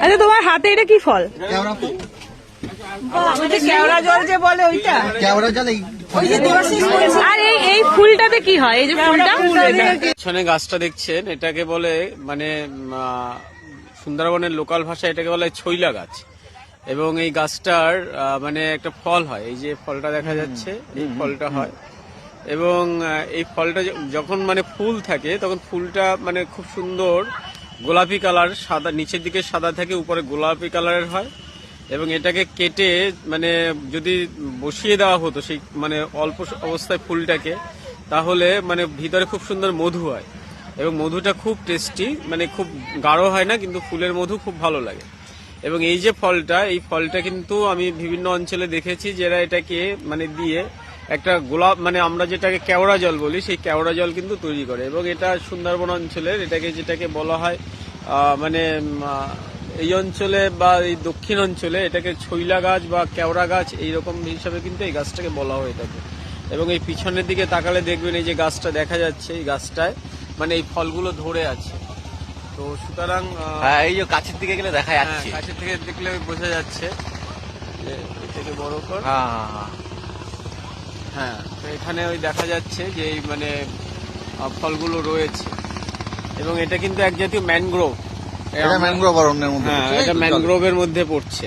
আচ্ছা তোমার হাতে এটা কি ফল? কেওড়া ফুল। কেওড়া জল যে বলে ওইটা। কেওড়া জল আর এই ফুলটাতে কি হয়? এই যে ফুলটা পিছনে গাছটা দেখছেন এটাকে বলে মানে সুন্দরবনের লোকাল ভাষায় এটাকে বলে ছইলা গাছ। এবং এই গাছটার মানে একটা ফল হয়, এই যে ফলটা দেখা যাচ্ছে এই ফলটা হয়। এবং এই ফলটা যখন মানে ফুল থাকে তখন ফুলটা মানে খুব সুন্দর গোলাপি কালার, সাদা, নিচের দিকে সাদা থাকে, উপরে গোলাপি কালারের হয়। এবং এটাকে কেটে মানে যদি বসিয়ে দেওয়া হতো সেই মানে অল্প অবস্থায় ফুলটাকে, তাহলে মানে ভিতরে খুব সুন্দর মধু হয় এবং মধুটা খুব টেস্টি, মানে খুব গাঢ় হয় না, কিন্তু ফুলের মধু খুব ভালো লাগে। এবং এই যে ফলটা, এই ফলটা কিন্তু আমি বিভিন্ন অঞ্চলে দেখেছি যারা এটাকে মানে দিয়ে একটা গোলাপ মানে আমরা যেটাকে কেওড়া জল বলি সেই কেওড়া জল কিন্তু তৈরি করে। এবং এটা সুন্দরবন অঞ্চলের এটাকে যেটাকে বলা হয় মানে এই অঞ্চলে বা এই দক্ষিণ অঞ্চলে এটাকে ছইলা গাছ বা কেওড়া গাছ এইরকম হিসাবে কিন্তু এই গাছটাকে বলা হয়ে থাকে। এবং এই পিছনের দিকে তাকালে দেখবেন এই যে গাছটা দেখা যাচ্ছে, এই গাছটায় মানে এই ফলগুলো ধরে আছে। তো সুতরাং এই যে কাছের দিকে গেলে দেখা যাচ্ছে, কাছের থেকে দেখলে বোঝা যাচ্ছে যে এটাকে বড় কর। হ্যাঁ, তো এখানে ওই দেখা যাচ্ছে যে এই মানে ফলগুলো রয়েছে। এবং এটা কিন্তু এক জাতীয় ম্যানগ্রোভ। এটা ম্যানগ্রোভ অরণ্যের মধ্যে, হ্যাঁ, এটা ম্যানগ্রোভের মধ্যে পড়ছে।